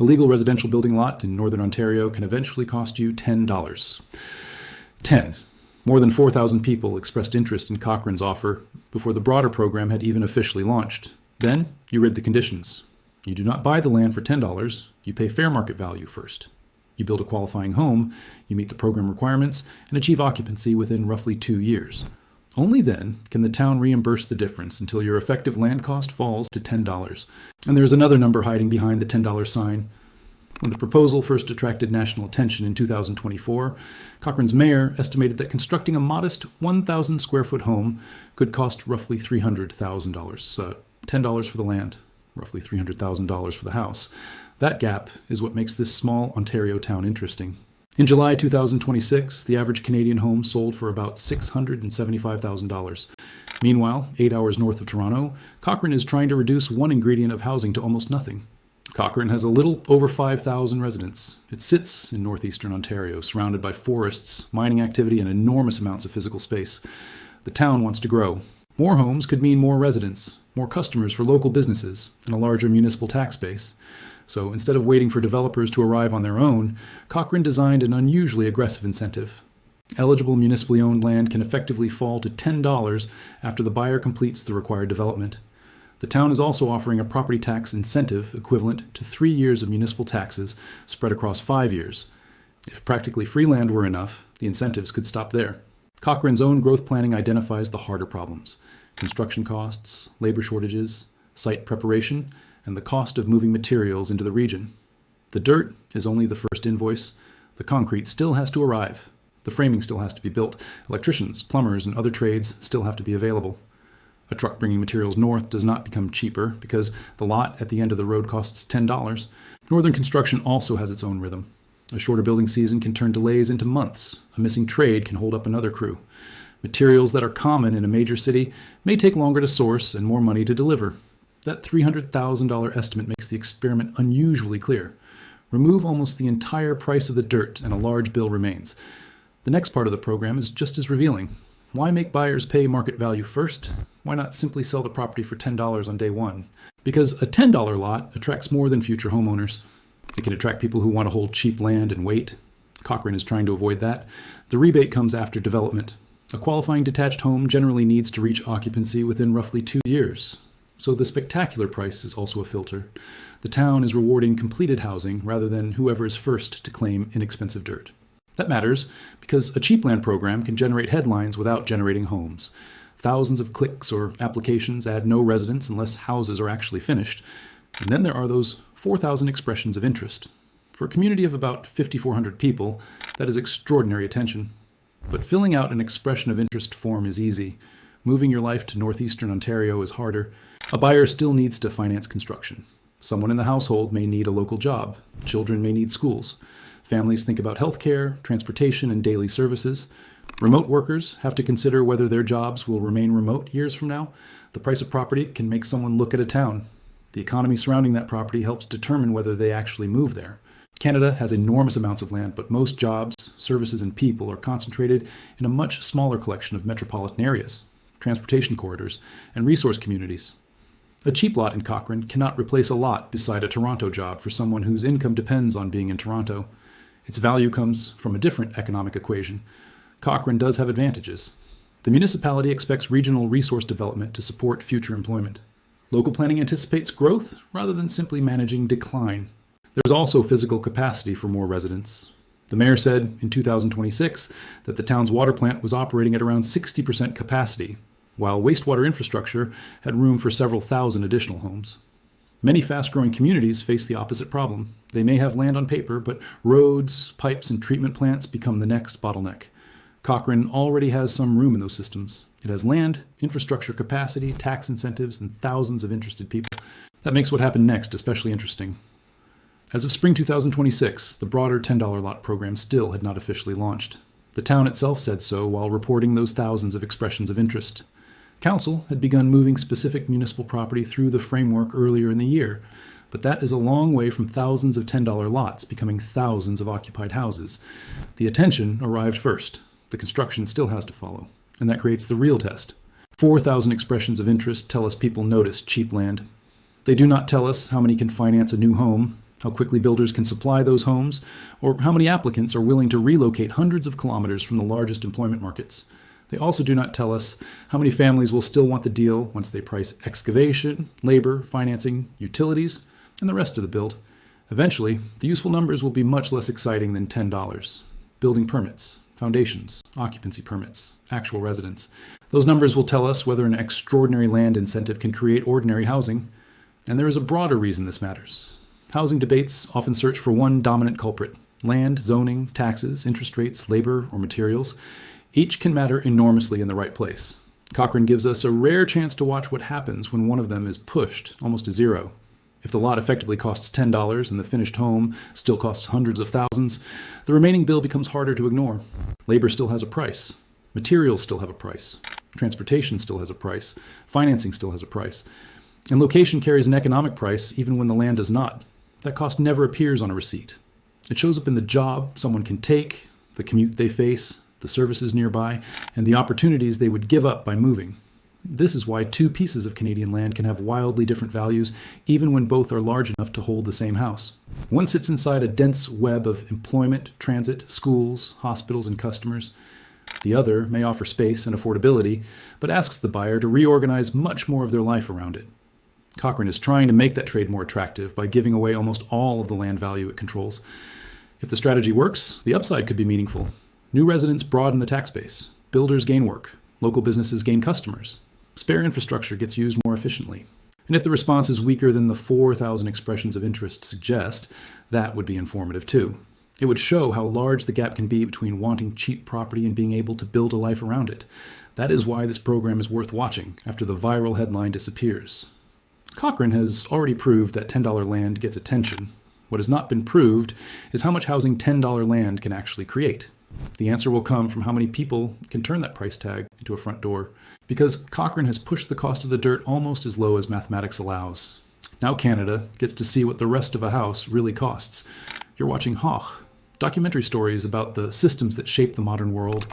A legal residential building lot in northern Ontario can eventually cost you $10. 10. More than 4,000 people expressed interest in Cochrane's offer before the broader program had even officially launched. Then, you read the conditions. You do not buy the land for $10, you pay fair market value first. You build a qualifying home, you meet the program requirements, and achieve occupancy within roughly 2 years. Only then can the town reimburse the difference until your effective land cost falls to $10. And there's another number hiding behind the $10 sign. When the proposal first attracted national attention in 2024, Cochrane's mayor estimated that constructing a modest 1,000 square foot home could cost roughly $300,000. $10 for the land, roughly $300,000 for the house. That gap is what makes this small Ontario town interesting. In July 2026, the average Canadian home sold for about $675,000. Meanwhile, 8 hours north of Toronto, Cochrane is trying to reduce one ingredient of housing to almost nothing. Cochrane has a little over 5,000 residents. It sits in northeastern Ontario, surrounded by forests, mining activity, and enormous amounts of physical space. The town wants to grow. More homes could mean more residents, more customers for local businesses, and a larger municipal tax base. So instead of waiting for developers to arrive on their own, Cochrane designed an unusually aggressive incentive. Eligible municipally owned land can effectively fall to $10 after the buyer completes the required development. The town is also offering a property tax incentive equivalent to 3 years of municipal taxes spread across 5 years. If practically free land were enough, the incentives could stop there. Cochrane's own growth planning identifies the harder problems: construction costs, labor shortages, site preparation, and the cost of moving materials into the region. The dirt is only the first invoice. The concrete still has to arrive. The framing still has to be built. Electricians, plumbers, and other trades still have to be available. A truck bringing materials north does not become cheaper because the lot at the end of the road costs $10. Northern construction also has its own rhythm. A shorter building season can turn delays into months. A missing trade can hold up another crew. Materials that are common in a major city may take longer to source and more money to deliver. That $300,000 estimate makes the experiment unusually clear. Remove almost the entire price of the dirt and a large bill remains. The next part of the program is just as revealing. Why make buyers pay market value first? Why not simply sell the property for $10 on day one? Because a $10 lot attracts more than future homeowners. It can attract people who want to hold cheap land and wait. Cochrane is trying to avoid that. The rebate comes after development. A qualifying detached home generally needs to reach occupancy within roughly 2 years. So the spectacular price is also a filter. The town is rewarding completed housing rather than whoever is first to claim inexpensive dirt. That matters because a cheap land program can generate headlines without generating homes. Thousands of clicks or applications add no residents unless houses are actually finished. And then there are those 4,000 expressions of interest. For a community of about 5,400 people, that is extraordinary attention. But filling out an expression of interest form is easy. Moving your life to northeastern Ontario is harder. A buyer still needs to finance construction. Someone in the household may need a local job. Children may need schools. Families think about healthcare, transportation, and daily services. Remote workers have to consider whether their jobs will remain remote years from now. The price of property can make someone look at a town. The economy surrounding that property helps determine whether they actually move there. Canada has enormous amounts of land, but most jobs, services, and people are concentrated in a much smaller collection of metropolitan areas, transportation corridors, and resource communities. A cheap lot in Cochrane cannot replace a lot beside a Toronto job for someone whose income depends on being in Toronto. Its value comes from a different economic equation. Cochrane does have advantages. The municipality expects regional resource development to support future employment. Local planning anticipates growth rather than simply managing decline. There's also physical capacity for more residents. The mayor said in 2026 that the town's water plant was operating at around 60% capacity, while wastewater infrastructure had room for several thousand additional homes. Many fast-growing communities face the opposite problem. They may have land on paper, but roads, pipes, and treatment plants become the next bottleneck. Cochrane already has some room in those systems. It has land, infrastructure capacity, tax incentives, and thousands of interested people. That makes what happened next especially interesting. As of spring 2026, the broader $10 lot program still had not officially launched. The town itself said so while reporting those thousands of expressions of interest. Council had begun moving specific municipal property through the framework earlier in the year, but that is a long way from thousands of $10 lots becoming thousands of occupied houses. The attention arrived first. The construction still has to follow, and that creates the real test. 4,000 expressions of interest tell us people notice cheap land. They do not tell us how many can finance a new home. how quickly builders can supply those homes, or how many applicants are willing to relocate hundreds of kilometers from the largest employment markets. They also do not tell us how many families will still want the deal once they price excavation, labor, financing, utilities, and the rest of the build. Eventually, the useful numbers will be much less exciting than $10. Building permits, foundations, occupancy permits, actual residents. Those numbers will tell us whether an extraordinary land incentive can create ordinary housing. And there is a broader reason this matters. Housing debates often search for one dominant culprit: land, zoning, taxes, interest rates, labor, or materials. Each can matter enormously in the right place. Cochrane gives us a rare chance to watch what happens when one of them is pushed almost to zero. If the lot effectively costs $10 and the finished home still costs hundreds of thousands, the remaining bill becomes harder to ignore. Labor still has a price. Materials still have a price. Transportation still has a price. Financing still has a price. And location carries an economic price even when the land does not. That cost never appears on a receipt. It shows up in the job someone can take, the commute they face, the services nearby, and the opportunities they would give up by moving. This is why two pieces of Canadian land can have wildly different values, even when both are large enough to hold the same house. One sits inside a dense web of employment, transit, schools, hospitals, and customers. The other may offer space and affordability, but asks the buyer to reorganize much more of their life around it. Cochrane is trying to make that trade more attractive by giving away almost all of the land value it controls. If the strategy works, the upside could be meaningful. New residents broaden the tax base. Builders gain work. Local businesses gain customers. Spare infrastructure gets used more efficiently. And if the response is weaker than the 4,000 expressions of interest suggest, that would be informative too. It would show how large the gap can be between wanting cheap property and being able to build a life around it. That is why this program is worth watching after the viral headline disappears. Cochrane has already proved that $10 land gets attention. What has not been proved is how much housing $10 land can actually create. The answer will come from how many people can turn that price tag into a front door, because Cochrane has pushed the cost of the dirt almost as low as mathematics allows. Now Canada gets to see what the rest of a house really costs. You're watching Hoch, documentary stories about the systems that shape the modern world,